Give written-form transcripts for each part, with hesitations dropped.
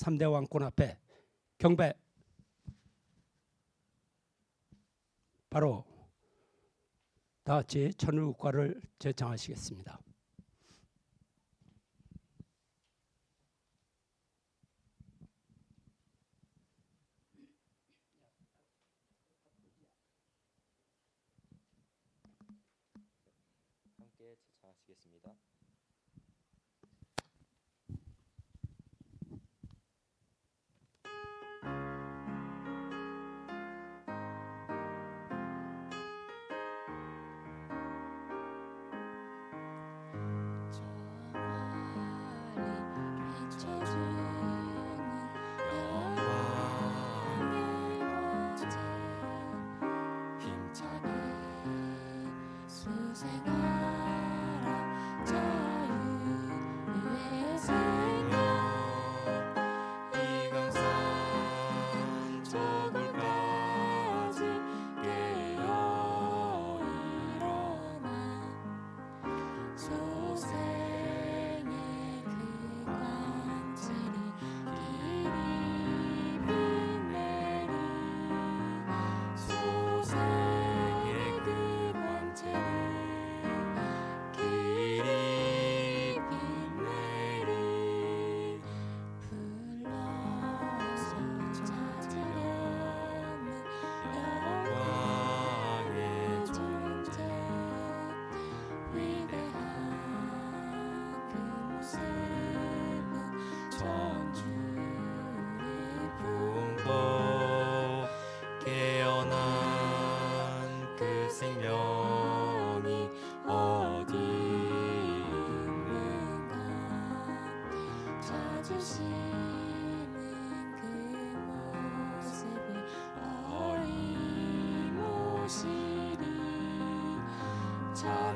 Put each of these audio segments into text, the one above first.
3대 왕권 앞에 경배. 바로 다 같이 천일국가를 제창하시겠습니다. 함께 제창하시겠습니다.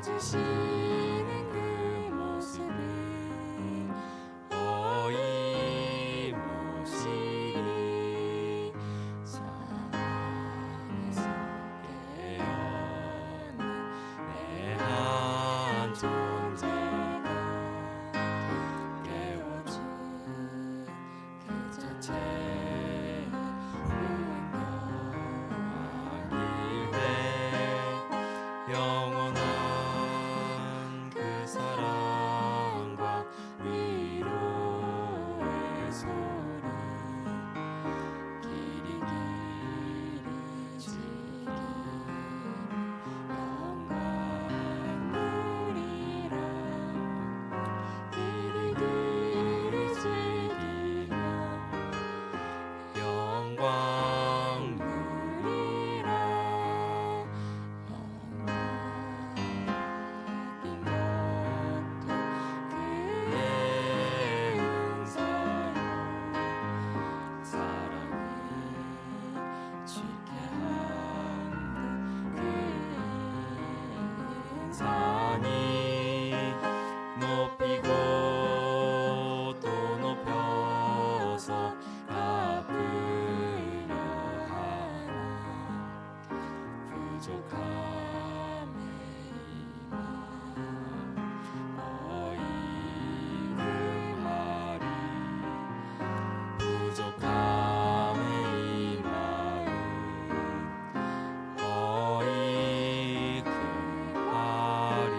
찾으시는 그 모습을 어이모시리 사랑에서 깨어난 내 한 존재가 깨워준 그 자체의 무한경한 길대 영원한 그 사랑과 위로의 소리 길이 지기를 영광 누리라 길이 지기며 영광 누리라 이 것도 그의 은사로 사랑이 주게 함도 그의 은사니 높이고 또 높여서 갚으려 하나 부족함에 이만 어이금하리 부족함에 이 마음 어이금하리.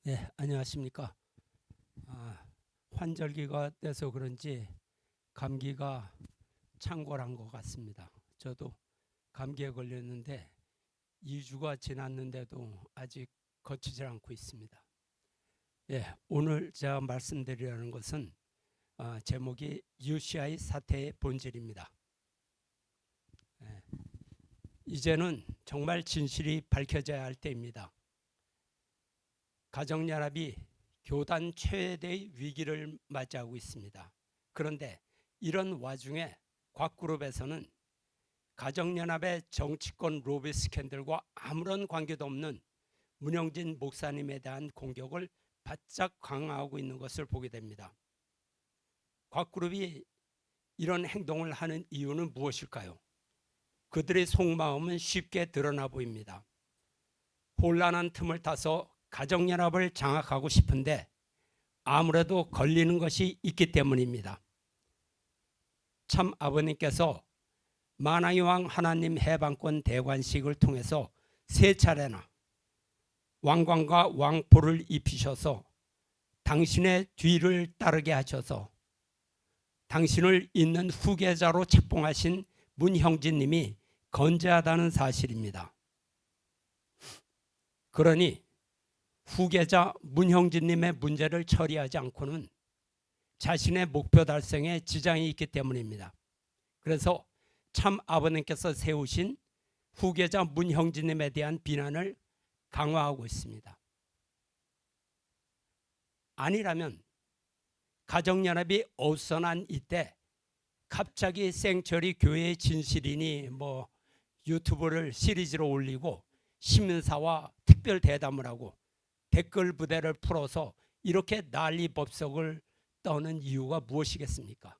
네, 안녕하십니까. 환절기가 돼서 그런지 감기가 창궐한 것 같습니다. 저도 감기에 걸렸는데 2주가 지났는데도 아직 거치질 않고 있습니다. 오늘 제가 말씀드리려는 것은 제목이 UCI 사태의 본질입니다. 이제는 정말 진실이 밝혀져야 할 때입니다. 가정연합이 교단 최대의 위기를 맞이하고 있습니다. 그런데 이런 와중에 곽그룹에서는 가정연합의 정치권 로비 스캔들과 아무런 관계도 없는 문영진 목사님에 대한 공격을 바짝 강화하고 있는 것을 보게 됩니다. 곽그룹이 이런 행동을 하는 이유는 무엇일까요? 그들의 속마음은 쉽게 드러나 보입니다. 혼란한 틈을 타서 가정연합을 장악하고 싶은데 아무래도 걸리는 것이 있기 때문입니다. 참 아버님께서 만왕의 왕 하나님 해방권 대관식을 통해서 3차례나 왕관과 왕포를 입히셔서 당신의 뒤를 따르게 하셔서 당신을 잇는 후계자로 책봉하신 문형진님이 건재하다는 사실입니다. 그러니 후계자 문형진님의 문제를 처리하지 않고는 자신의 목표 달성에 지장이 있기 때문입니다. 그래서 참 아버님께서 세우신 후계자 문형진님에 대한 비난을 강화하고 있습니다. 아니라면 가정연합이 어수선한 이때 갑자기 생철이 교회의 진실이니 유튜브를 시리즈로 올리고 시민사와 특별 대담을 하고 댓글 부대를 풀어서 이렇게 난리법석을 떠는 이유가 무엇이겠습니까?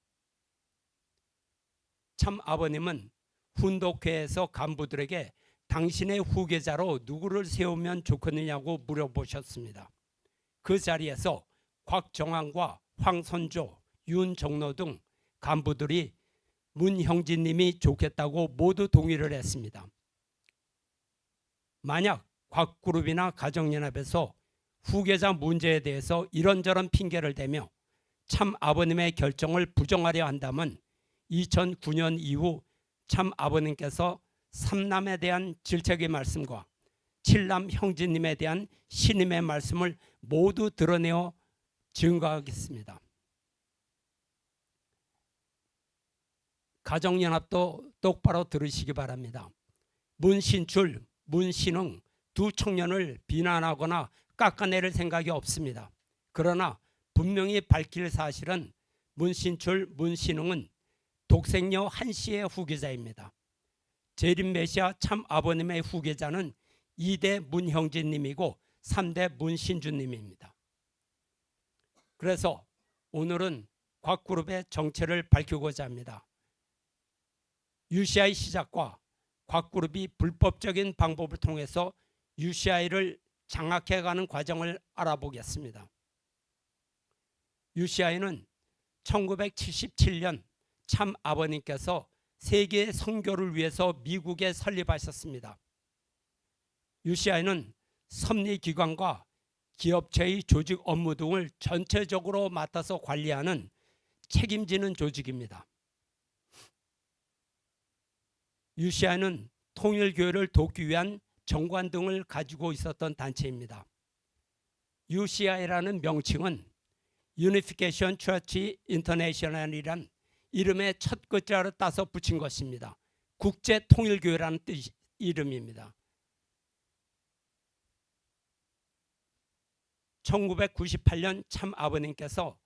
참 아버님은 훈독회에서 간부들에게 당신의 후계자로 누구를 세우면 좋겠느냐고 물어보셨습니다. 그 자리에서 곽정환과 황선조, 윤정로 등 간부들이 문형진님이 좋겠다고 모두 동의를 했습니다. 만약 곽그룹이나 가정연합에서 후계자 문제에 대해서 이런저런 핑계를 대며 참 아버님의 결정을 부정하려 한다면 2009년 이후 참 아버님께서 3남에 대한 질책의 말씀과 7남 형제님에 대한 신임의 말씀을 모두 드러내어 증거하겠습니다. 가정연합도 똑바로 들으시기 바랍니다. 문신출, 문신흥 두 청년을 비난하거나 깎아내릴 생각이 없습니다. 그러나 분명히 밝힐 사실은 문신출, 문신흥은 독생녀 한씨의 후계자입니다. 재림 메시아 참 아버님의 후계자는 2대 문형진님이고 3대 문신주님입니다. 그래서 오늘은 곽그룹의 정체를 밝히고자 합니다. UCI 시작과 곽그룹이 불법적인 방법을 통해서 UCI를 장악해가는 과정을 알아보겠습니다. UCI는 1977년 참 아버님께서 세계 선교를 위해서 미국에 설립하셨습니다. UCI는 섭리기관과 기업체의 조직 업무 등을 전체적으로 맡아서 관리하는 책임지는 조직입니다. UCI는 통일교회를 돕기 위한 정관 등을 가지고 있었던 단체입니다. UCI라는 명칭은 Unification Church International이란 이름의 첫 글자를 따서 붙인 것입니다. 국제통일교회라는 뜻 이름입니다. 1998년 참 아버님께서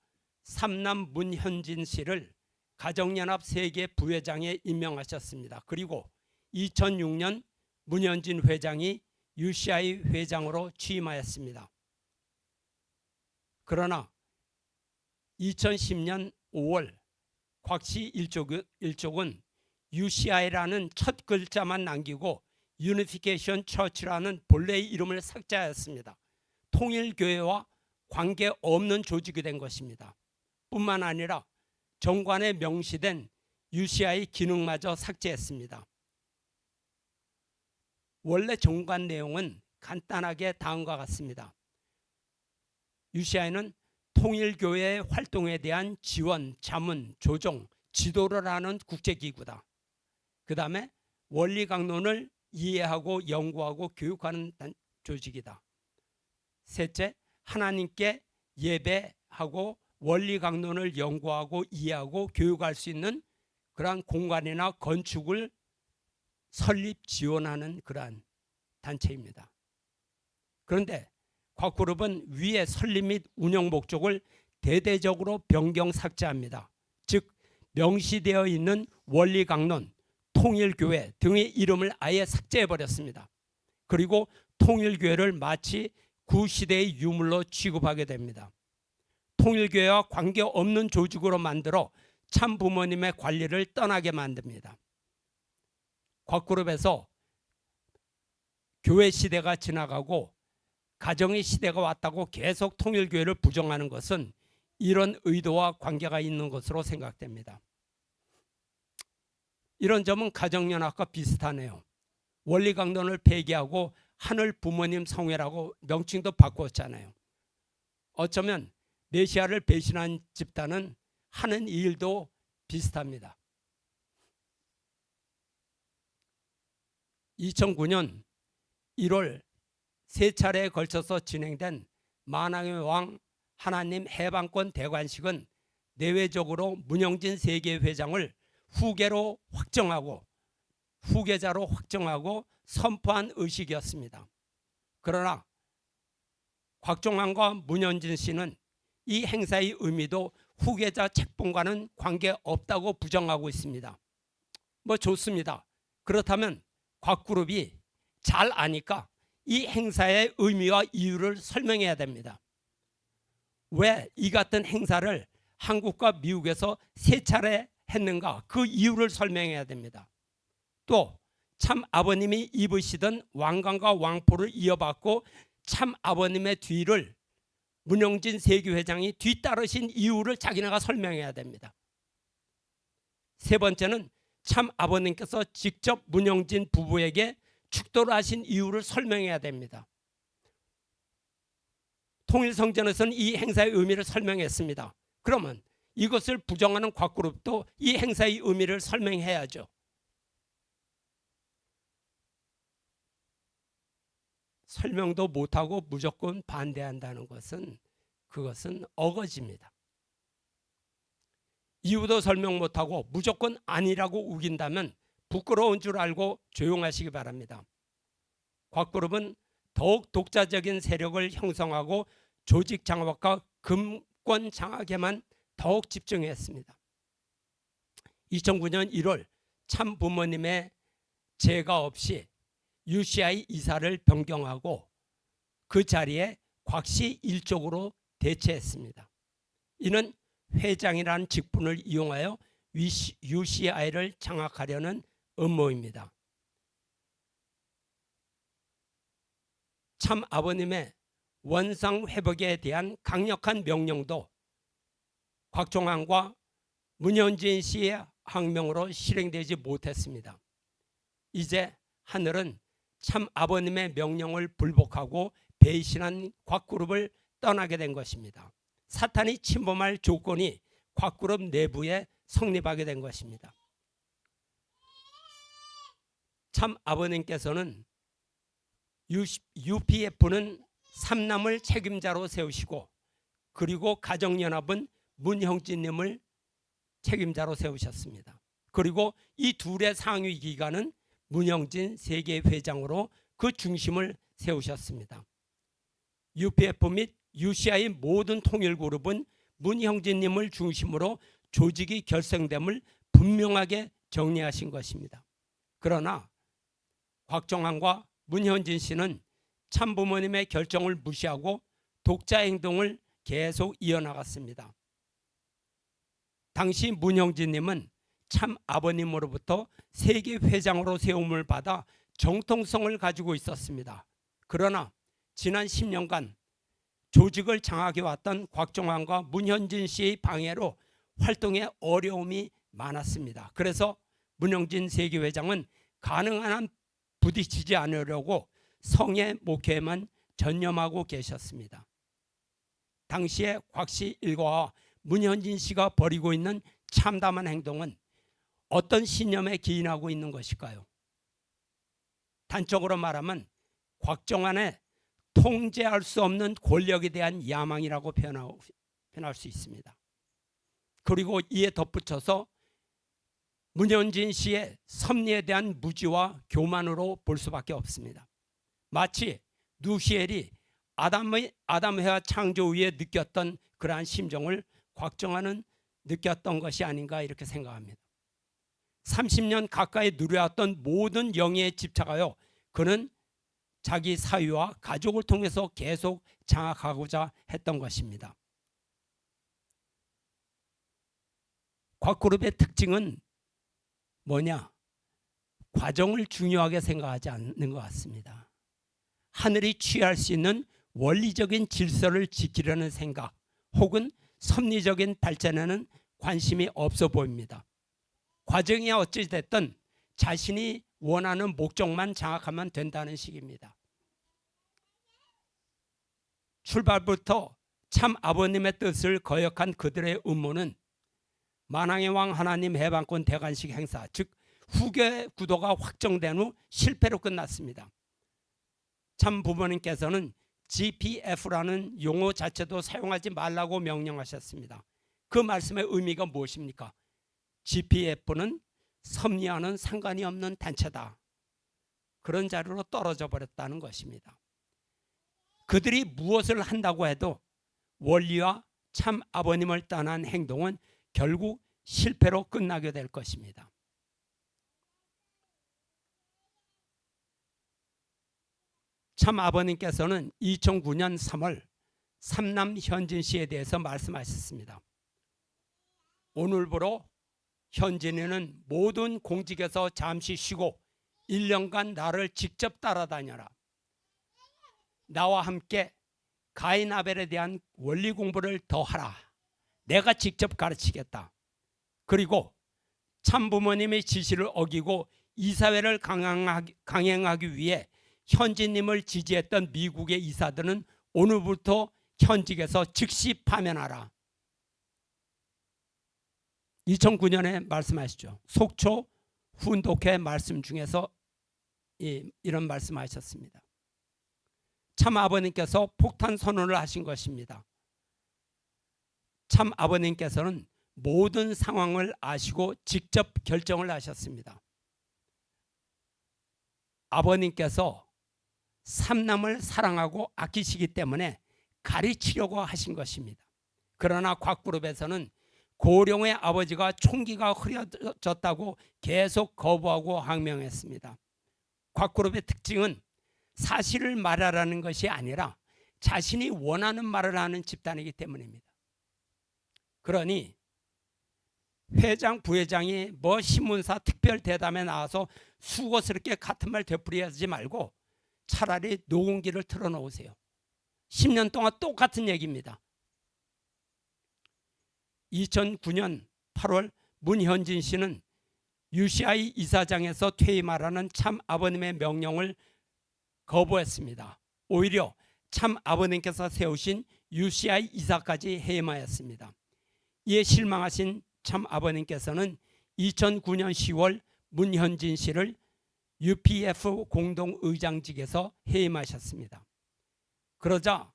3남 문현진 씨를 가정연합 세계 부회장에 임명하셨습니다. 그리고 2006년 문현진 회장이 UCI 회장으로 취임하였습니다. 그러나 2010년 5월 곽씨 일족은 UCI라는 첫 글자만 남기고 유니피케이션 처치라는 본래의 이름을 삭제하였습니다. 통일교회와 관계없는 조직이 된 것입니다. 뿐만 아니라 정관에 명시된 UCI 기능마저 삭제했습니다. 원래 정관 내용은 간단하게 다음과 같습니다. UCI는 통일교회의 활동에 대한 지원, 자문, 조정, 지도를 하는 국제기구다. 그 다음에 원리 강론을 이해하고 연구하고 교육하는 조직이다. 셋째, 하나님께 예배하고 원리 강론을 연구하고 이해하고 교육할 수 있는 그러한 공간이나 건축을 설립 지원하는 그러한 단체입니다. 그런데 곽그룹은 위의 설립 및 운영 목적을 대대적으로 변경 삭제합니다. 즉 명시되어 있는 원리 강론, 통일교회 등의 이름을 아예 삭제해버렸습니다. 그리고 통일교회를 마치 구시대의 유물로 취급하게 됩니다. 통일교회와 관계없는 조직으로 만들어 참부모님의 관리를 떠나게 만듭니다. 곽그룹에서 교회 시대가 지나가고 가정의 시대가 왔다고 계속 통일교회를 부정하는 것은 이런 의도와 관계가 있는 것으로 생각됩니다. 이런 점은 가정연합과 비슷하네요. 원리 강론을 폐기하고 하늘 부모님 성회라고 명칭도 바꾸었잖아요. 어쩌면 메시아를 배신한 집단은 하는 일도 비슷합니다. 2009년 1월 세 차례에 걸쳐서 진행된 만왕의 왕 하나님 해방권 대관식은 내외적으로 문영진 세계회장을 후계자로 확정하고 선포한 의식이었습니다. 그러나 곽종환과 문현진 씨는 이 행사의 의미도 후계자 책봉과는 관계없다고 부정하고 있습니다. 뭐 좋습니다. 그렇다면 곽그룹이 잘 아니까 이 행사의 의미와 이유를 설명해야 됩니다. 왜 이 같은 행사를 한국과 미국에서 세 차례 했는가, 그 이유를 설명해야 됩니다. 또 참 아버님이 입으시던 왕관과 왕포를 이어받고 참 아버님의 뒤를 문영진 세계회장이 뒤따르신 이유를 자기네가 설명해야 됩니다. 세 번째는 참 아버님께서 직접 문영진 부부에게 축도를 하신 이유를 설명해야 됩니다. 통일성전에서는 이 행사의 의미를 설명했습니다. 그러면 이것을 부정하는 곽그룹도 이 행사의 의미를 설명해야죠. 설명도 못하고 무조건 반대한다는 것은 그것은 어거지입니다. 이유도 설명 못하고 무조건 아니라고 우긴다면 부끄러운 줄 알고 조용하시기 바랍니다. 곽그룹은 더욱 독자적인 세력을 형성하고 조직 장악과 금권 장악에만 더욱 집중했습니다. 2009년 1월 참 부모님의 제가 없이 UCI 이사를 변경하고 그 자리에 곽씨 일족으로 대체했습니다. 이는 회장이라는 직분을 이용하여 UCI를 장악하려는 음모입니다. 참 아버님의 원상 회복에 대한 강력한 명령도 곽종환과 문현진 씨의 항명으로 실행되지 못했습니다. 이제 하늘은 참 아버님의 명령을 불복하고 배신한 곽그룹을 떠나게 된 것입니다. 사탄이 침범할 조건이 곽그룹 내부에 성립하게 된 것입니다. 참 아버님께서는 UPF는 삼남을 책임자로 세우시고 그리고 가정연합은 문형진님을 책임자로 세우셨습니다. 그리고 이 둘의 상위 기관은 문영진 세계회장으로 그 중심을 세우셨습니다. UPF 및 UCI 모든 통일그룹은 문형진님을 중심으로 조직이 결성됨을 분명하게 정리하신 것입니다. 그러나 곽종환과 문현진 씨는 참부모님의 결정을 무시하고 독자 행동을 계속 이어나갔습니다. 당시 문형진님은 참 아버님으로부터 세계회장으로 세움을 받아 정통성을 가지고 있었습니다. 그러나 지난 10년간 조직을 장악해왔던 곽종환과 문현진 씨의 방해로 활동에 어려움이 많았습니다. 그래서 문영진 세계회장은 가능한 한 부딪히지 않으려고 성의 목회에만 전념하고 계셨습니다. 당시에 곽씨 일가와 문현진 씨가 벌이고 있는 참담한 행동은 어떤 신념에 기인하고 있는 것일까요? 단적으로 말하면 곽정환의 통제할 수 없는 권력에 대한 야망이라고 표현할 수 있습니다. 그리고 이에 덧붙여서 문현진 씨의 섭리에 대한 무지와 교만으로 볼 수밖에 없습니다. 마치 누시엘이 아담회와 창조 후에 느꼈던 그러한 심정을 곽정환은 느꼈던 것이 아닌가 이렇게 생각합니다. 30년 가까이 누려왔던 모든 영예에 집착하여 그는 자기 사위와 가족을 통해서 계속 장악하고자 했던 것입니다. 곽그룹의 특징은 뭐냐? 과정을 중요하게 생각하지 않는 것 같습니다. 하늘이 취할 수 있는 원리적인 질서를 지키려는 생각 혹은 섭리적인 발전에는 관심이 없어 보입니다. 과정이 어찌됐든 자신이 원하는 목적만 장악하면 된다는 식입니다. 출발부터 참 아버님의 뜻을 거역한 그들의 음모는 만왕의 왕 하나님 해방권 대관식 행사, 즉 후계 구도가 확정된 후 실패로 끝났습니다. 참 부모님께서는 GPF라는 용어 자체도 사용하지 말라고 명령하셨습니다. 그 말씀의 의미가 무엇입니까? GPF는 섭리와는 상관이 없는 단체다. 그런 자리로 떨어져 버렸다는 것입니다. 그들이 무엇을 한다고 해도 원리와 참 아버님을 떠난 행동은 결국 실패로 끝나게 될 것입니다. 참 아버님께서는 2009년 3월 삼남 현진 씨에 대해서 말씀하셨습니다. 오늘부로 현진이는 모든 공직에서 잠시 쉬고 1년간 나를 직접 따라다녀라. 나와 함께 가인 아벨에 대한 원리 공부를 더 하라. 내가 직접 가르치겠다. 그리고 참부모님의 지시를 어기고 이사회를 강행하기 위해 현진님을 지지했던 미국의 이사들은 오늘부터 현직에서 즉시 파면하라. 2009년에 말씀하시죠. 속초 훈독회 말씀 중에서 이런 말씀하셨습니다. 참 아버님께서 폭탄 선언을 하신 것입니다. 참 아버님께서는 모든 상황을 아시고 직접 결정을 하셨습니다. 아버님께서 삼남을 사랑하고 아끼시기 때문에 가르치려고 하신 것입니다. 그러나 곽그룹에서는 고령의 아버지가 총기가 흐려졌다고 계속 거부하고 항명했습니다. 곽그룹의 특징은 사실을 말하라는 것이 아니라 자신이 원하는 말을 하는 집단이기 때문입니다. 그러니 회장, 부회장이 신문사 특별 대담에 나와서 수고스럽게 같은 말 되풀이하지 말고 차라리 녹음기를 틀어놓으세요. 10년 동안 똑같은 얘기입니다. 2009년 8월 문현진 씨는 UCI 이사장에서 퇴임하라는 참 아버님의 명령을 거부했습니다. 오히려 참 아버님께서 세우신 UCI 이사까지 해임하였습니다. 이에 실망하신 참 아버님께서는 2009년 10월 문현진 씨를 UPF 공동의장직에서 해임하셨습니다. 그러자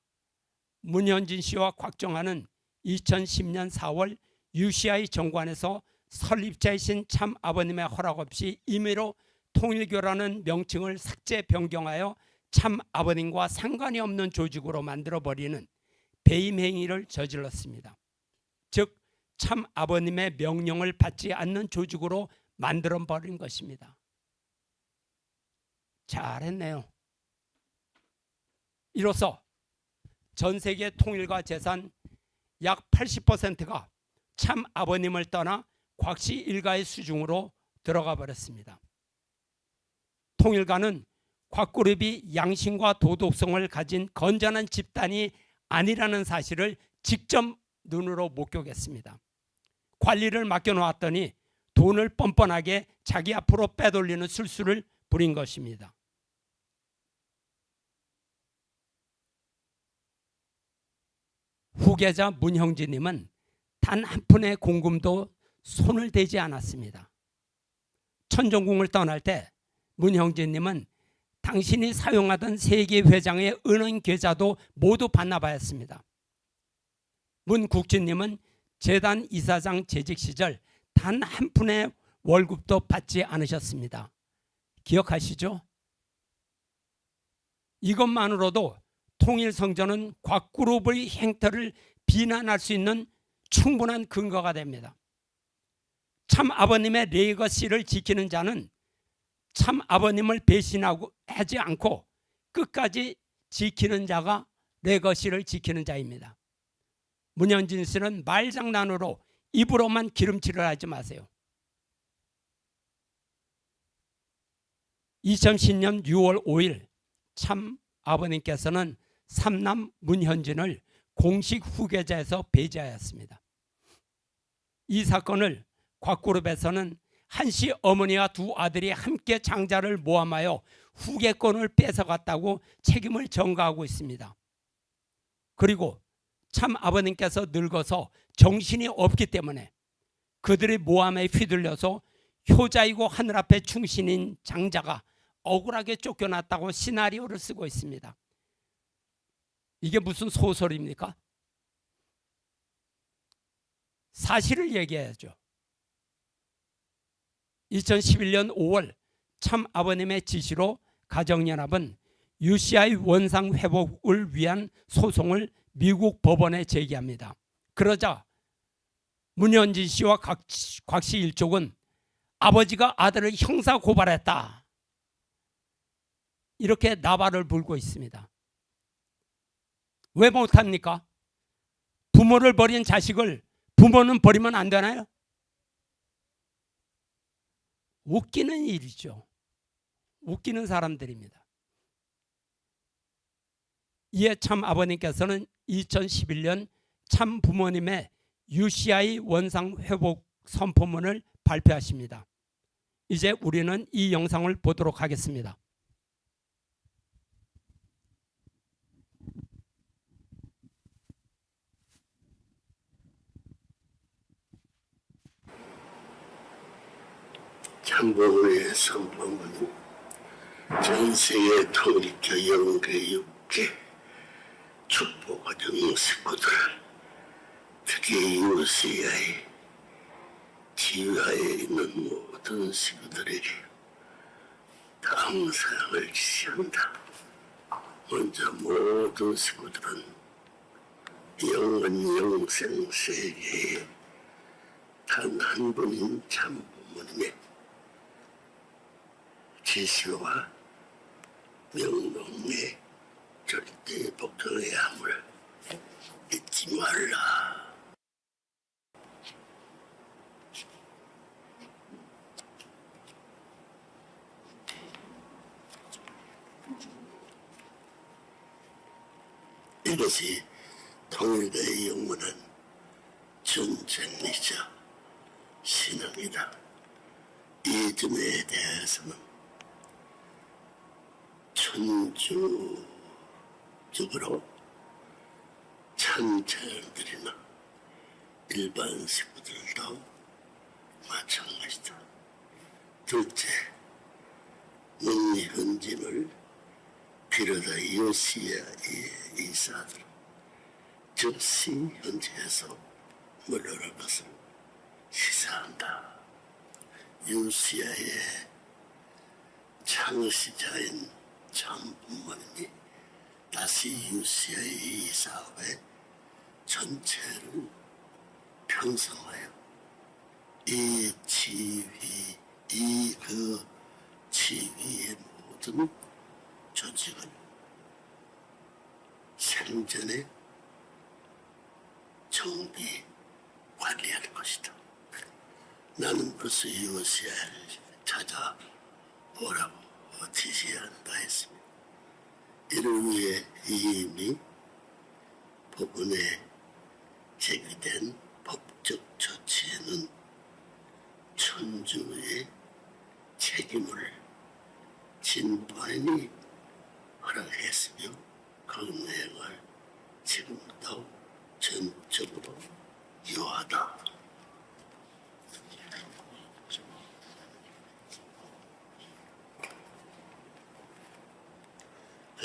문현진 씨와 곽정환은 2010년 4월 UCI 정관에서 설립자이신 참 아버님의 허락 없이 임의로 통일교라는 명칭을 삭제 변경하여 참 아버님과 상관이 없는 조직으로 만들어버리는 배임 행위를 저질렀습니다. 즉 참 아버님의 명령을 받지 않는 조직으로 만들어버린 것입니다. 잘했네요. 이로써 전 세계 통일과 재산 약 80%가 참 아버님을 떠나 곽씨 일가의 수중으로 들어가 버렸습니다. 통일가는 곽그룹이 양심과 도덕성을 가진 건전한 집단이 아니라는 사실을 직접 눈으로 목격했습니다. 관리를 맡겨놓았더니 돈을 뻔뻔하게 자기 앞으로 빼돌리는 술수를 부린 것입니다. 후계자 문형진님은 단 한 푼의 공금도 손을 대지 않았습니다. 천정궁을 떠날 때 문형진님은 당신이 사용하던 세계 회장의 은행 계좌도 모두 반납하였습니다. 문국진님은 재단 이사장 재직 시절 단 한 푼의 월급도 받지 않으셨습니다. 기억하시죠? 이것만으로도 통일성전은 곽그룹의 행태를 비난할 수 있는 충분한 근거가 됩니다. 참 아버님의 레거시를 지키는 자는 참 아버님을 배신하지 않고 끝까지 지키는 자가 레거시를 지키는 자입니다. 문현진 씨는 말장난으로 입으로만 기름칠을 하지 마세요. 2010년 6월 5일 참 아버님께서는 삼남 문현진을 공식 후계자에서 배제하였습니다. 이 사건을 곽그룹에서는 한씨 어머니와 두 아들이 함께 장자를 모함하여 후계권을 뺏어갔다고 책임을 전가하고 있습니다. 그리고 참 아버님께서 늙어서 정신이 없기 때문에 그들의 모함에 휘둘려서 효자이고 하늘 앞에 충신인 장자가 억울하게 쫓겨났다고 시나리오를 쓰고 있습니다. 이게 무슨 소설입니까? 사실을 얘기해야죠. 2011년 5월 참 아버님의 지시로 가정연합은 UCI 원상 회복을 위한 소송을 미국 법원에 제기합니다. 그러자 문현진 씨와 곽 씨 일족은 아버지가 아들을 형사 고발했다, 이렇게 나발을 불고 있습니다. 왜 못합니까? 부모를 버린 자식을 부모는 버리면 안 되나요? 웃기는 일이죠. 웃기는 사람들입니다. 이에 참 아버님께서는 2011년 참 부모님의 UCI 원상 회복 선포문을 발표하십니다. 이제 우리는 이 영상을 보도록 하겠습니다. 참부모의 선포문은 전세계 통일교 영계육계 축복과정 식구들, 특히 UCI 지휘하에 있는 모든 식구들에게 다음 사항을 지시한다. 먼저 모든 식구들은 영원 영생 세계에 단 한 분인 참부모님의 지시와 명령에 절대 복종해야 함을 잊지 말라. 이것이 통일의 영원한 전쟁이자 신앙이다. 이 점에 대해서는 천주적으로 찬찬을 드리는 일반 식구들도 마찬가지다. 둘째, 문현진을 비롯한 UCI의 이사들 즉시 현지에서 물러날 것을 시사한다. UCI의 창시자인 참부모님이 다시 UCI 사업의 전체를 편성하여 이 지위의 모든 조직을 생전에 정비 관리할 것이다. 나는 벌써 UCI를 찾아보라고 지시한다 했습니다. 이를 위해 이미 법원에 제기된 법적 조치에는 천주의 책임을 진 본인이 허락했으며 그 내용을 지금도 전적으로 유효하다.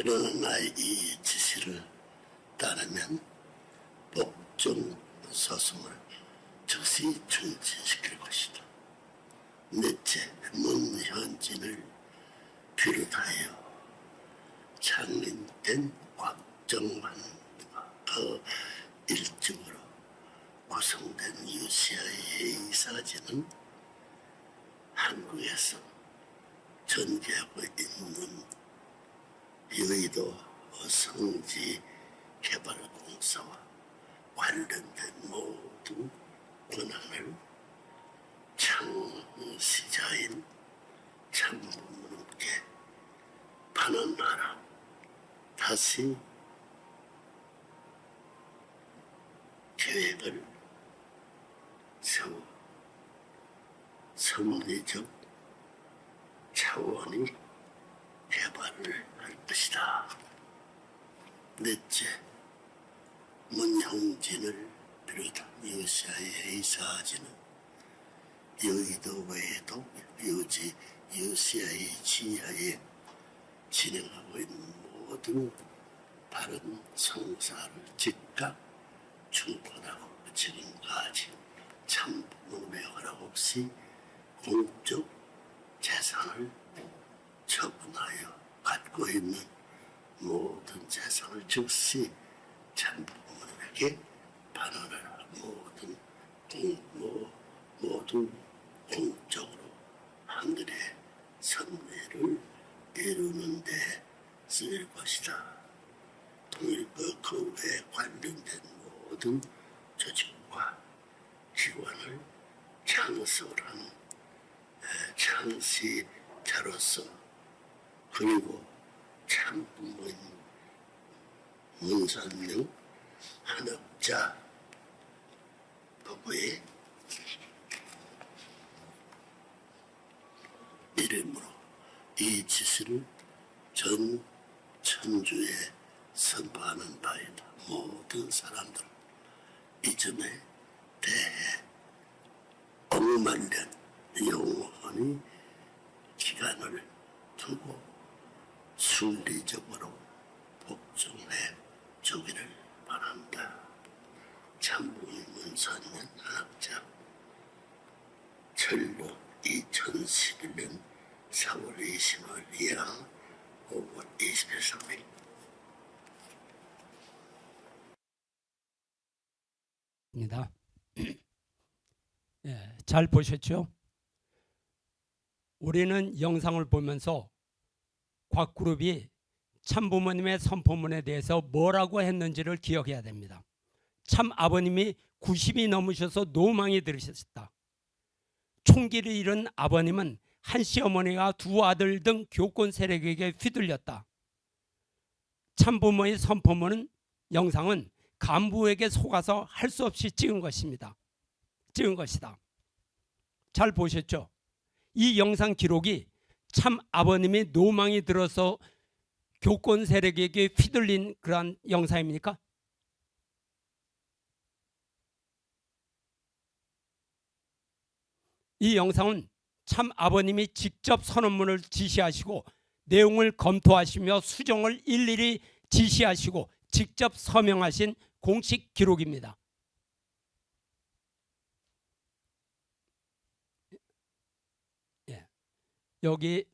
그러나 나의 이 지시를 따르면 법정 소송을 즉시 중지시킬 것이다. 넷째, 문현진을 비롯하여 창립된 곽정환과 그 일적으로 구성된 UCI의 사진은 한국에서 전개하고 있는 여의도 성지 개발공사와 관련된 모든 권한을 창시자인 참부모님께 반환하라. 다시 계획을 세워 섭리적 차원이 개발을 할 것이다. 넷째, 문형진을 비롯한 UCI 회사지는 여의도 외에도 유지 UCI 지하에 진행하고 있는 모든 다른 성사를 즉각 중단하고 지금까지 참부모님의 허락 없이 공적 재산을 처분하여 갖고 있는 모든 재산을 즉시 참부모님에게 반환하라. 모든 공적으로 하늘의 선례를 이루는 데 쓸 것이다. 통일과 그 외에 관련된 모든 조직과 기관을 창설한 창시자로서 그리고 참부모인 문선명 한업자 부부의 이름으로 이 지시를 전 천주에 선포하는 바이다. 모든 사람들 이 점에 대해 억만년 영원히 기간을 두고 순리적으로 복종해 주기를 바란다. 참부인 문선년 한학자 철로 2011년 4월 20일 양 5월 23일 입니다. 예, 잘 보셨죠? 우리는 영상을 보면서 곽 그룹이 참부모님의 선포문에 대해서 뭐라고 했는지를 기억해야 됩니다. 참 아버님이 90이 넘으셔서 노망이 들으셨다. 총기를 잃은 아버님은 한 시어머니와 두 아들 등 교권 세력에게 휘둘렸다. 참부모의 선포문은 영상은 간부에게 속아서 할 수 없이 찍은 것이다. 잘 보셨죠? 이 영상 기록이 참 아버님이 노망이 들어서 교권 세력에게 휘둘린 그러한 영상입니까? 이 영상은 참 아버님이 직접 선언문을 지시하시고 내용을 검토하시며 수정을 일일이 지시하시고 직접 서명하신 공식 기록입니다. 예. 여기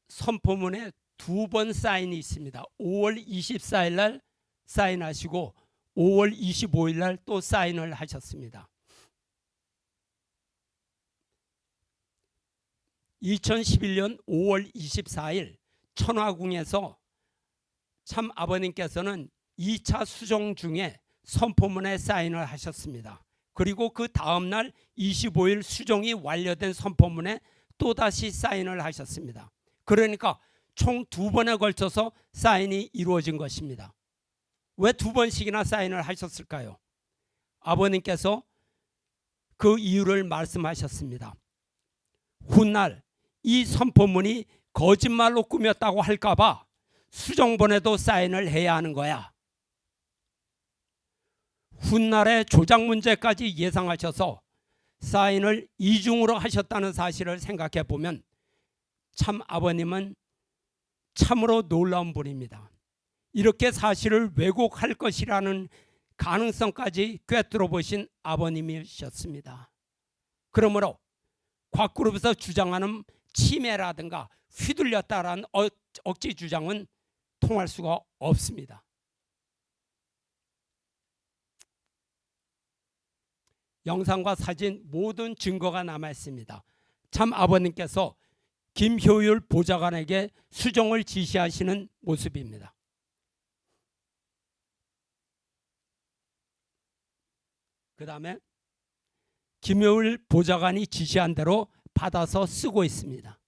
선포문에 두 번 사인이 있습니다. 5월 24일 날 사인하시고 5월 25일 날 또 사인을 하셨습니다. 2011년 5월 24일 천화궁에서 참 아버님께서는 2차 수정 중에 선포문에 사인을 하셨습니다. 그리고 그 다음 날 25일 수정이 완료된 선포문에 또다시 사인을 하셨습니다. 그러니까 총 두 번에 걸쳐서 사인이 이루어진 것입니다. 왜 두 번씩이나 사인을 하셨을까요? 아버님께서 그 이유를 말씀하셨습니다. 훗날 이 선포문이 거짓말로 꾸몄다고 할까봐 수정본에도 사인을 해야 하는 거야. 훗날의 조작 문제까지 예상하셔서 사인을 이중으로 하셨다는 사실을 생각해 보면 참 아버님은 참으로 놀라운 분입니다. 이렇게 사실을 왜곡할 것이라는 가능성까지 꿰뚫어 보신 아버님이셨습니다. 그러므로 곽그룹에서 주장하는 침해라든가 휘둘렸다라는 억지 주장은 통할 수가 없습니다. 영상과 사진 모든 증거가 남아 있습니다. 참 아버님께서 김효율 보좌관에게 수정을 지시하시는 모습입니다. 그 다음에 김효율 보좌관이 지시한 대로 받아서 쓰고 있습니다.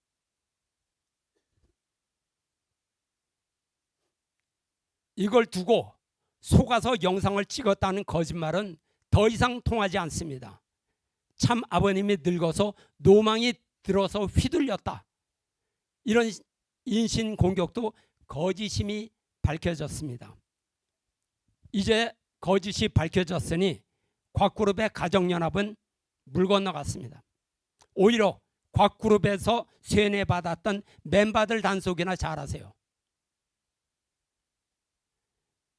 이걸 두고 속아서 영상을 찍었다는 거짓말은 더 이상 통하지 않습니다. 참 아버님이 늙어서 노망이 들어서 휘둘렸다. 이런 인신 공격도 거짓임이 밝혀졌습니다. 이제 거짓이 밝혀졌으니 곽그룹의 가정연합은 물 건너갔습니다. 오히려 곽그룹에서 세뇌받았던 멤버들 단속이나 잘하세요.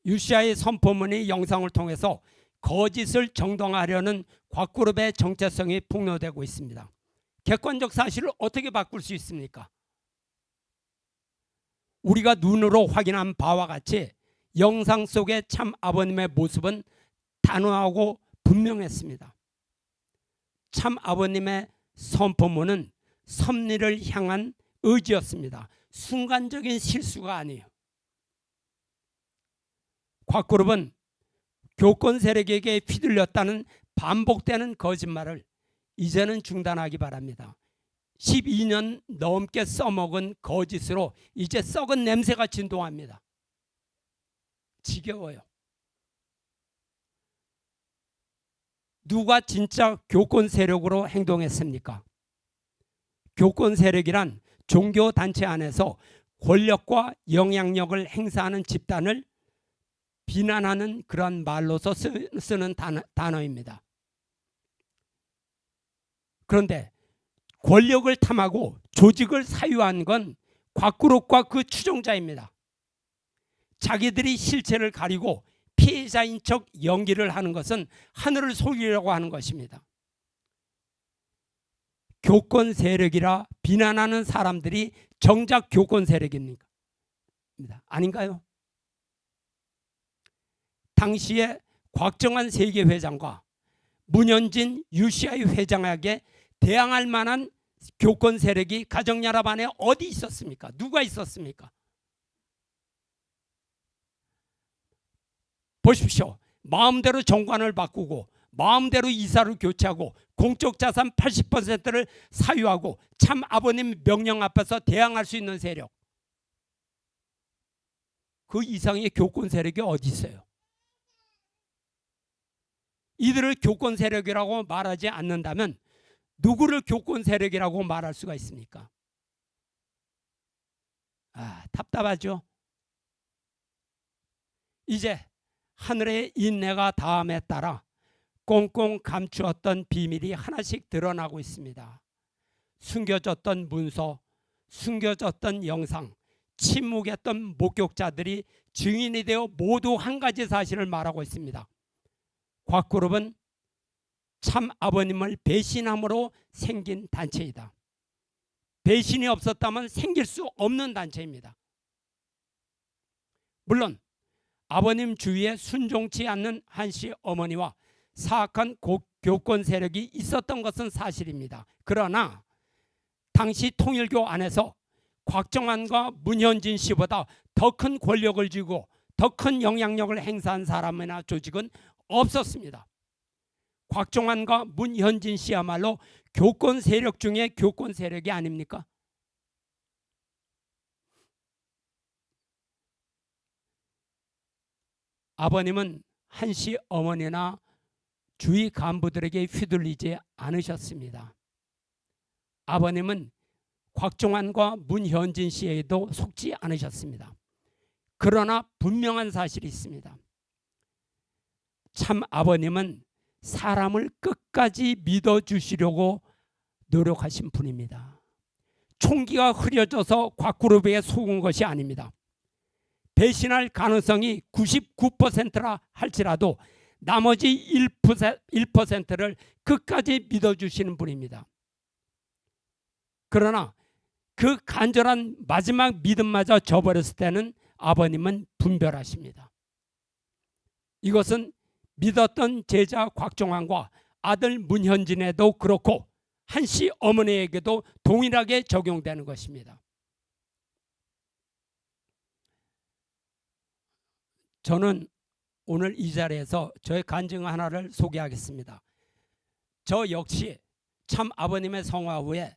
유시아의 선포문이 영상을 통해서 거짓을 정당화하려는 곽그룹의 정체성이 폭로되고 있습니다. 객관적 사실을 어떻게 바꿀 수 있습니까? 우리가 눈으로 확인한 바와 같이 영상 속의 참 아버님의 모습은 단호하고 분명했습니다. 참 아버님의 선포문은 섭리를 향한 의지였습니다. 순간적인 실수가 아니에요. 곽그룹은 교권 세력에게 휘둘렸다는 반복되는 거짓말을 이제는 중단하기 바랍니다. 12년 넘게 써먹은 거짓으로 이제 썩은 냄새가 진동합니다. 지겨워요. 누가 진짜 교권 세력으로 행동했습니까? 교권 세력이란 종교 단체 안에서 권력과 영향력을 행사하는 집단을 비난하는 그런 말로서 쓰는 단어입니다. 그런데 권력을 탐하고 조직을 사유한 건 곽그룹과 그 추종자입니다. 자기들이 실체를 가리고 피해자인 척 연기를 하는 것은 하늘을 속이려고 하는 것입니다. 교권 세력이라 비난하는 사람들이 정작 교권 세력입니까? 아닌가요? 당시에 곽정환 세계회장과 문현진 UCI 회장에게 대항할 만한 교권 세력이 가정연합 안에 어디 있었습니까? 누가 있었습니까? 보십시오. 마음대로 정관을 바꾸고 마음대로 이사를 교체하고 공적 자산 80%를 사유하고 참 아버님 명령 앞에서 대항할 수 있는 세력, 그 이상의 교권 세력이 어디 있어요? 이들을 교권 세력이라고 말하지 않는다면 누구를 교권 세력이라고 말할 수가 있습니까? 답답하죠. 이제 하늘의 인내가 다함에 따라 꽁꽁 감추었던 비밀이 하나씩 드러나고 있습니다. 숨겨졌던 문서, 숨겨졌던 영상, 침묵했던 목격자들이 증인이 되어 모두 한 가지 사실을 말하고 있습니다. 곽그룹은 참 아버님을 배신함으로 생긴 단체이다. 배신이 없었다면 생길 수 없는 단체입니다. 물론 아버님 주위에 순종치 않는 한씨 어머니와 사악한 교권 세력이 있었던 것은 사실입니다. 그러나 당시 통일교 안에서 곽정환과 문현진 씨보다 더 큰 권력을 쥐고 더 큰 영향력을 행사한 사람이나 조직은 없었습니다. 곽정환과 문현진 씨야말로 교권 세력 중에 교권 세력이 아닙니까? 아버님은 한씨 어머니나 주위 간부들에게 휘둘리지 않으셨습니다. 아버님은 곽정환과 문현진 씨에도 속지 않으셨습니다. 그러나 분명한 사실이 있습니다. 참 아버님은 사람을 끝까지 믿어주시려고 노력하신 분입니다. 총기가 흐려져서 곽그룹에게 속은 것이 아닙니다. 배신할 가능성이 99%라 할지라도 나머지 1%를 끝까지 믿어주시는 분입니다. 그러나 그 간절한 마지막 믿음마저 저버렸을 때는 아버님은 분별하십니다. 이것은 믿었던 제자 곽종환과 아들 문현진에도 그렇고 한씨 어머니에게도 동일하게 적용되는 것입니다. 저는 오늘 이 자리에서 저의 간증 하나를 소개하겠습니다. 저 역시 참 아버님의 성화 후에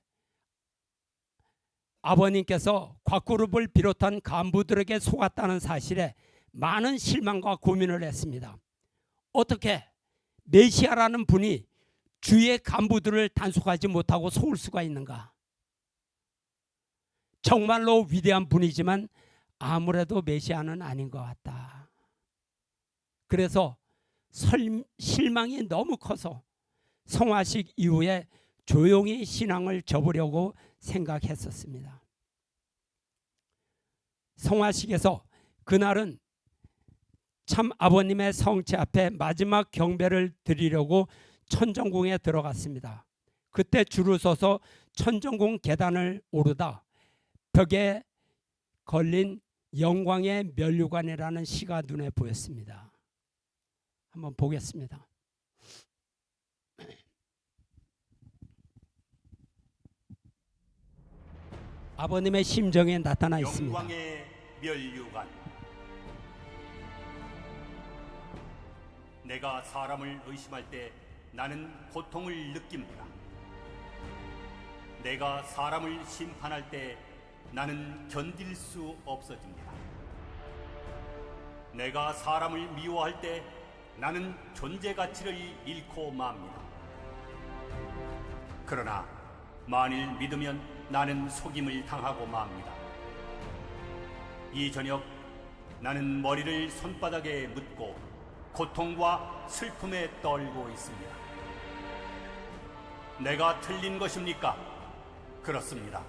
아버님께서 곽그룹을 비롯한 간부들에게 속았다는 사실에 많은 실망과 고민을 했습니다. 어떻게 메시아라는 분이 주의 간부들을 단속하지 못하고 속을 수가 있는가? 정말로 위대한 분이지만 아무래도 메시아는 아닌 것 같다. 그래서 실망이 너무 커서 성화식 이후에 조용히 신앙을 접으려고 생각했었습니다. 성화식에서 그날은 참 아버님의 성체 앞에 마지막 경배를 드리려고 천정궁에 들어갔습니다. 그때 줄을 서서 천정궁 계단을 오르다 벽에 걸린 영광의 면류관이라는 시가 눈에 보였습니다. 한번 보겠습니다. 아버님의 심정에 나타나 있습니다. 영광의 면류관. 내가 사람을 의심할 때 나는 고통을 느낍니다. 내가 사람을 심판할 때 나는 견딜 수 없어집니다. 내가 사람을 미워할 때 나는 존재 가치를 잃고 맙니다. 그러나 만일 믿으면 나는 속임을 당하고 맙니다. 이 저녁 나는 머리를 손바닥에 묻고 고통과 슬픔에 떨고 있습니다. 내가 틀린 것입니까? 그렇습니다.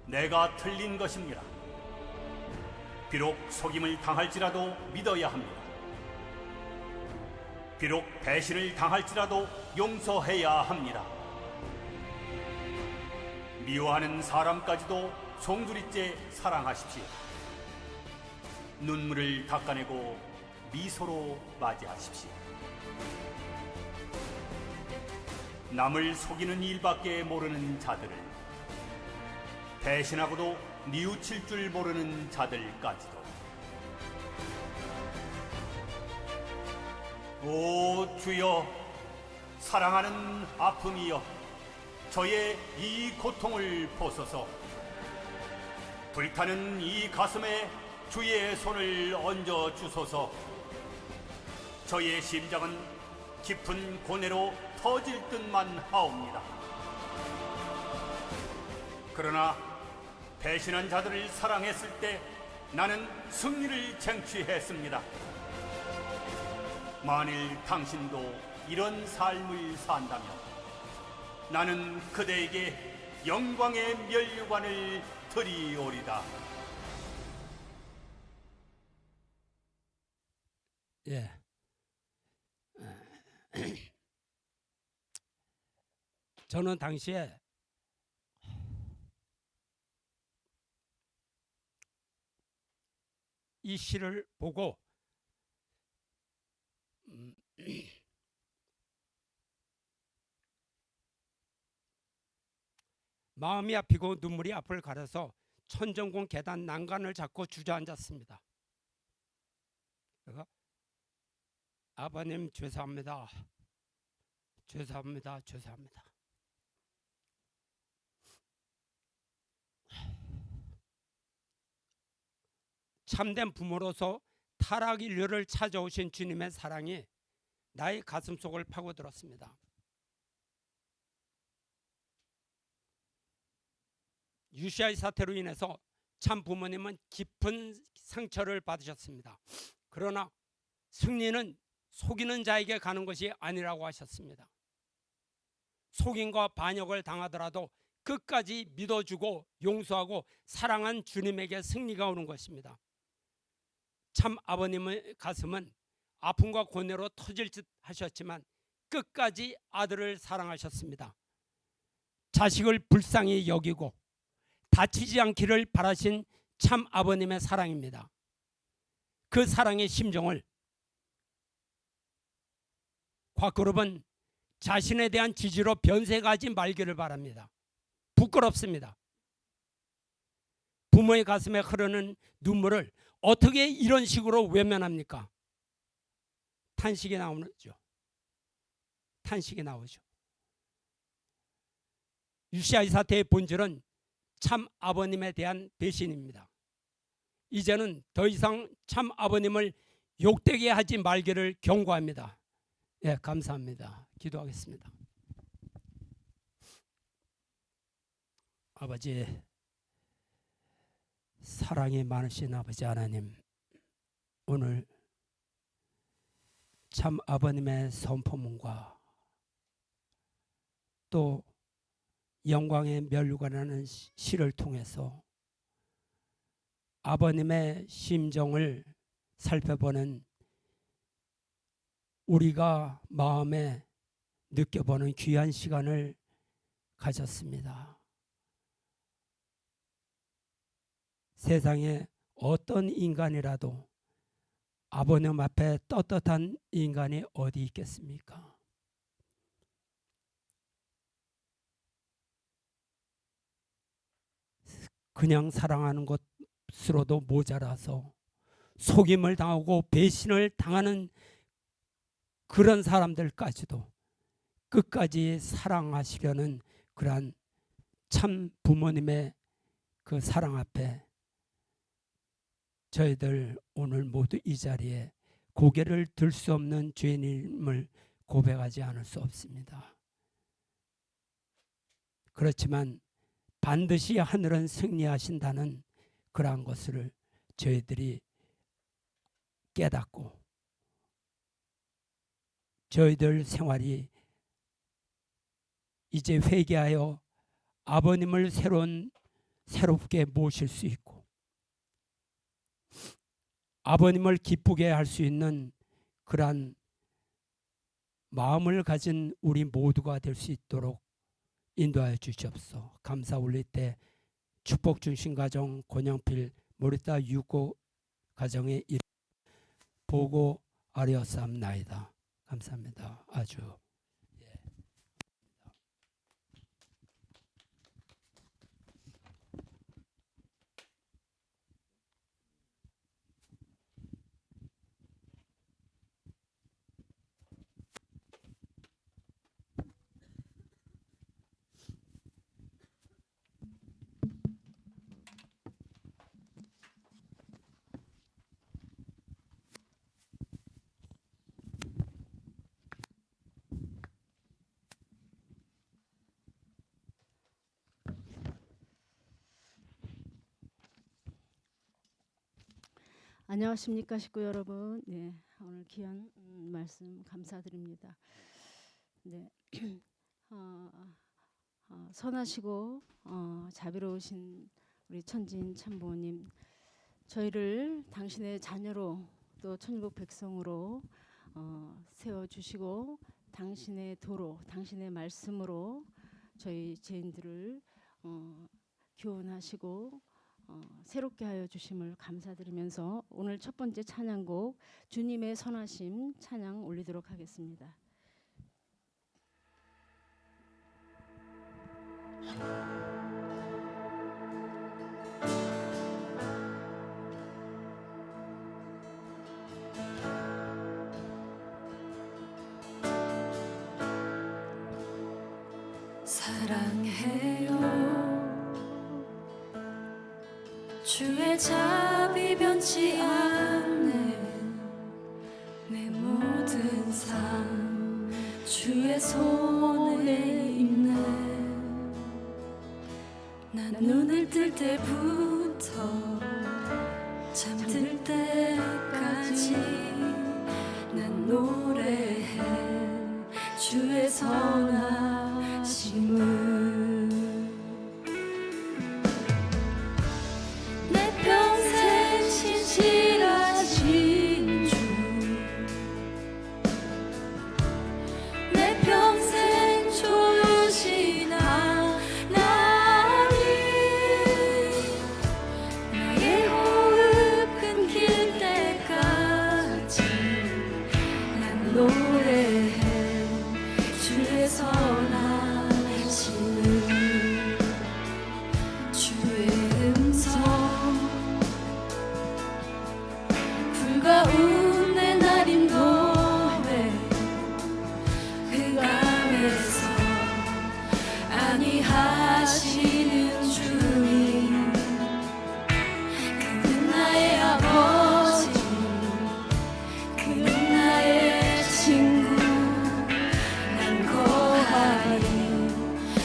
내가 틀린 것입니다. 비록 속임을 당할지라도 믿어야 합니다. 비록 배신을 당할지라도 용서해야 합니다. 미워하는 사람까지도 송두리째 사랑하십시오. 눈물을 닦아내고 미소로 맞이하십시오. 남을 속이는 일밖에 모르는 자들을, 배신하고도 뉘우칠 줄 모르는 자들까지도. 오 주여, 사랑하는 아픔이여, 저의 이 고통을 보소서. 불타는 이 가슴에 주의 손을 얹어 주소서. 저의 심장은 깊은 고뇌로 터질 듯만 하옵니다. 그러나 배신한 자들을 사랑했을 때 나는 승리를 쟁취했습니다. 만일 당신도 이런 삶을 산다면 나는 그대에게 영광의 면류관을 드리오리다. 예. 저는 당시에 이 시를 보고 마음이 아프고 눈물이 앞을 가려서 천정궁 계단 난간을 잡고 주저앉았습니다. 제가 아버님 죄송합니다. 죄송합니다. 죄송합니다. 참된 부모로서 타락 인류를 찾아오신 주님의 사랑이 나의 가슴속을 파고들었습니다. UCI 사태로 인해서 참 부모님은 깊은 상처를 받으셨습니다. 그러나 승리는 속이는 자에게 가는 것이 아니라고 하셨습니다. 속임과 반역을 당하더라도 끝까지 믿어주고 용서하고 사랑한 주님에게 승리가 오는 것입니다. 참 아버님의 가슴은 아픔과 고뇌로 터질 듯 하셨지만 끝까지 아들을 사랑하셨습니다. 자식을 불쌍히 여기고 다치지 않기를 바라신 참 아버님의 사랑입니다. 그 사랑의 심정을 곽그룹은 자신에 대한 지지로 변색하지 말기를 바랍니다. 부끄럽습니다. 부모의 가슴에 흐르는 눈물을 어떻게 이런 식으로 외면합니까? 탄식이 나오죠. 탄식이 나오죠. 유시아의 사태의 본질은 참 아버님에 대한 배신입니다. 이제는 더 이상 참 아버님을 욕되게 하지 말기를 경고합니다. 예, 감사합니다. 기도하겠습니다. 아버지, 사랑이 많으신 아버지 하나님, 오늘 참 아버님의 선포문과 또 영광의 면류관이라는 시를 통해서 아버님의 심정을 살펴보는 우리가 마음에 느껴보는 귀한 시간을 가졌습니다. 세상에 어떤 인간이라도 아버님 앞에 떳떳한 인간이 어디 있겠습니까? 그냥 사랑하는 것으로도 모자라서 속임을 당하고 배신을 당하는 그런 사람들까지도 끝까지 사랑하시려는 그러한 참 부모님의 그 사랑 앞에 저희들 오늘 모두 이 자리에 고개를 들 수 없는 죄인임을 고백하지 않을 수 없습니다. 그렇지만 반드시 하늘은 승리하신다는 그러한 것을 저희들이 깨닫고 저희들 생활이 이제 회개하여 아버님을 새롭게 모실 수 있고 아버님을 기쁘게 할 수 있는 그러한 마음을 가진 우리 모두가 될 수 있도록 인도하여 주시옵소서. 감사 올릴 때 축복 중심 가정 권영필 모리타 유고 가정의 일 보고 아뢰었사옵나이다. 감사합니다. 아주 안녕하십니까 식구 여러분. 네, 오늘 귀한 말씀 감사드립니다. 네, 선하시고 자비로우신 우리 천지인 참부모님, 저희를 당신의 자녀로 또 천국 백성으로 세워주시고 당신의 도로, 당신의 말씀으로 저희 죄인들을 교훈하시고 새롭게 하여 주심을 감사드리면서 오늘 첫 번째 찬양곡 주님의 선하심 찬양 올리도록 하겠습니다. 사랑해요 주의 자비 변치 않는 내 모든 삶 주의 손에 있네. 난 눈을 뜰 때부터 잠들 때까지 난 노래해 주의 선하심을. 많이 하시는 주님, 그는 나의 아버지, 그는 나의 친구. 난 거하니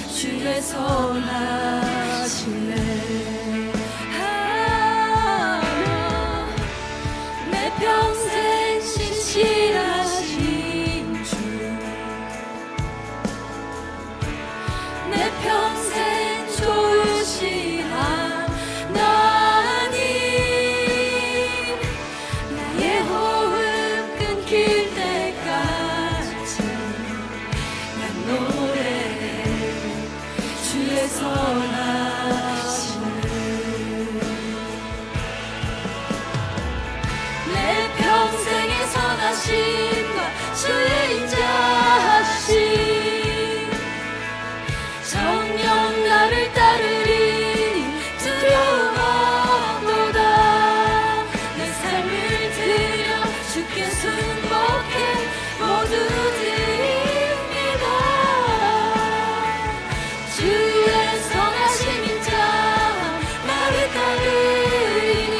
주의 선하심에. 내 평생 신실하신 주, 내 평생 좋으신 하나님, 나의 호흡 끊길 때까지 난 노래해 주의 선하심을. 내 평생의 선하심과 주의 인자하심, 정녕 나를 따르리니 두려움 없도다. 내 삶을 드려 주께 순복해 모두 드립니다. 주의 선하심 인자 나를 따르리니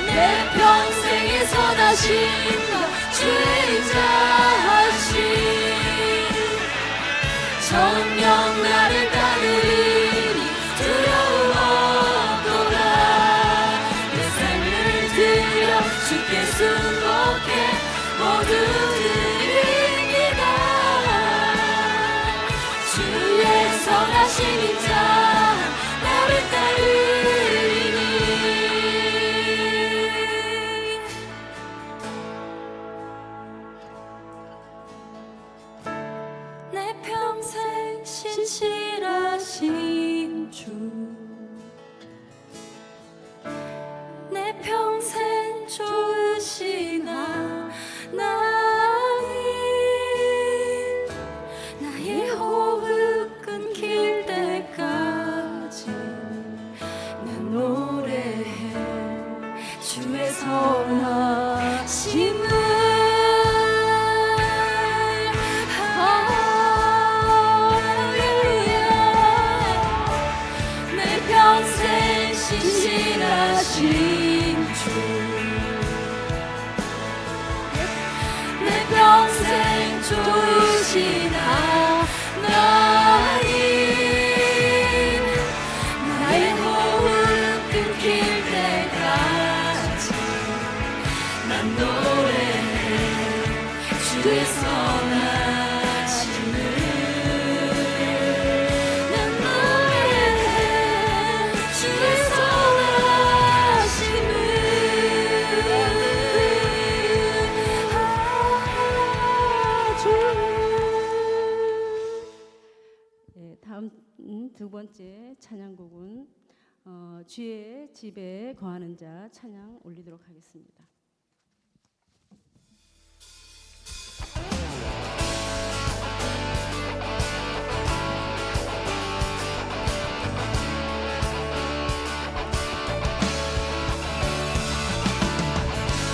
내 평생의 선하심과 주의 인자하심, 정녕 나를 따르리니 두려움 없도다. 내 삶을 드려 주께 순복해 모두 드립니다. 주의 선하심 인자 나를 따르리니. 내 평생 신실하신 주, 내 평생 좋으신 하나님, 나의 호흡 끊길 때까지 난 노래해 주의 선하심을. 평생 신실하신 주, 내 평생 좋으신 하나님, 나의 호흡 끊길 때까지 난 노래해 주의 선하심을. 난 노래해 주의 선하심을. 다음 두 번째 찬양곡은 주의 집에 거하는 자 찬양 올리도록 하겠습니다.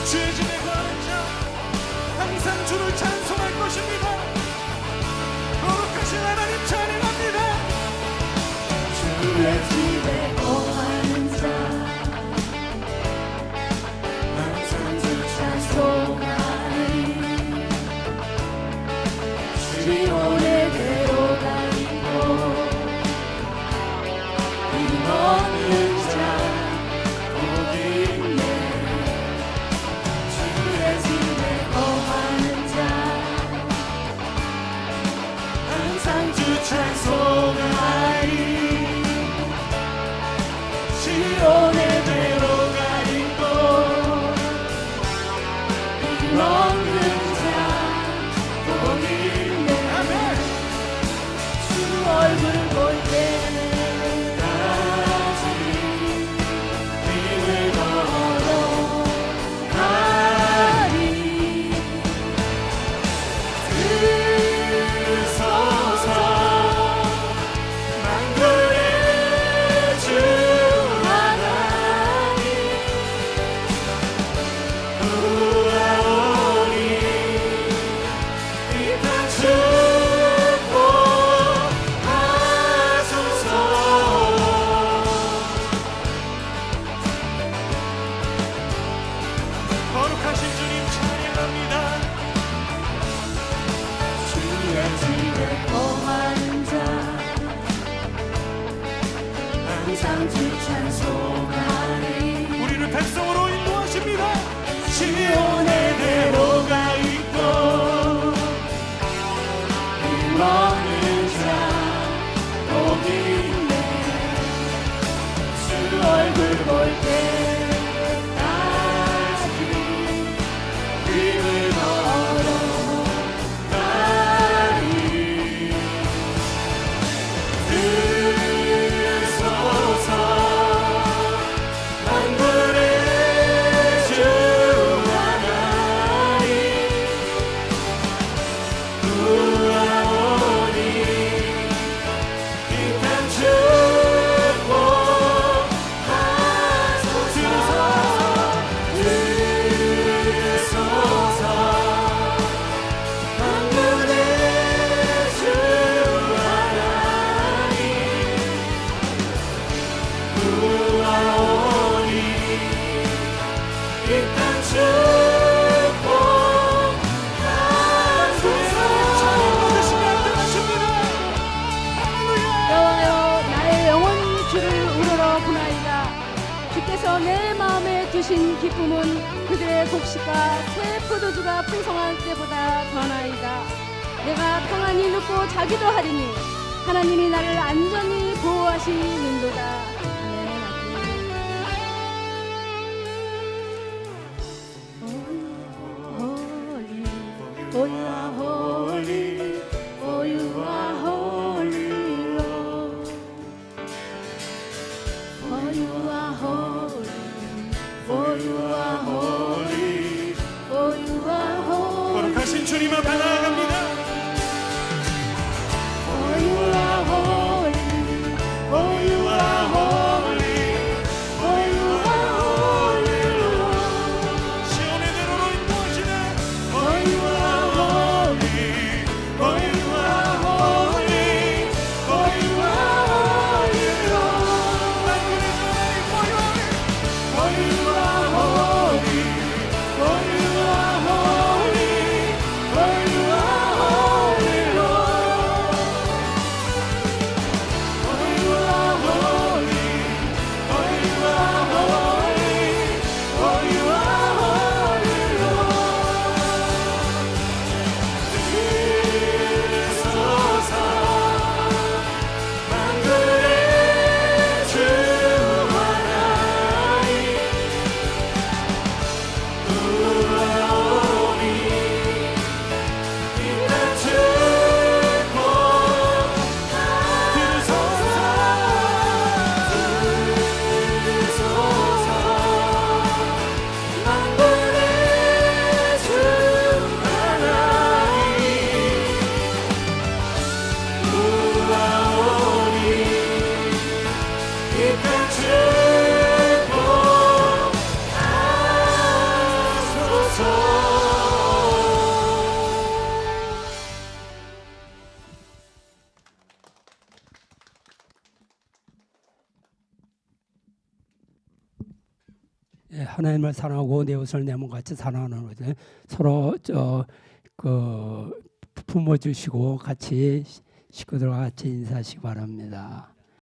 주의 집에 거하는 자 항상 주를 찬송할 것입니다. 거룩하신 하나님 찬양합니다. 주의 집에 거하는 자 항상 주 찬송하리 우리를 백성으로 인도하십니다. 시온의 대로가 있고 힘없는 자 복이 있네 주 얼굴 볼 때까지 힘을 걸어가리 들으소서 만군의 주 하나님 구하오니 이 땅 축복하소서 들으소서 만군의 주 하나님 구하오니 이 땅 여호와여 나의 영혼이 주를 우러러 보나이다. 주께서 내 마음에 두신 기쁨은 그들의 곡식과 새 포도주가 풍성할 때보다 더나이다. 내가 평안히 눕고 자기도 하리니 하나님이 나를 안전히 보호하시는도다. Oh, you are holy, oh, you are holy, Lord. Oh, you are holy, oh, you are holy, oh, you are holy. 거룩하신 주님 앞에 나아갑니다. Oh, you are holy, oh, you are holy, oh, you are holy, Lord. 시온의 대로로 인도하시네. Oh, you are holy, Oh, you are holy, oh, you are holy, Lord. 만군의 주님 보여리. Oh, you are holy, oh, you are holy, oh, you are holy, Lord. Oh, you are holy, oh, you are holy, oh, you are holy, Lord. 들으소서 만군의 주 하나님 구하오니 이 땅 축복하소서 만군의 주 하나님 구하오니 이 땅 예, 하나님을 사랑하고 내 옷을 내 몸같이 사랑하는 것을 서로 그 품어 주시고 같이 식구들과 같이 인사하시기 바랍니다.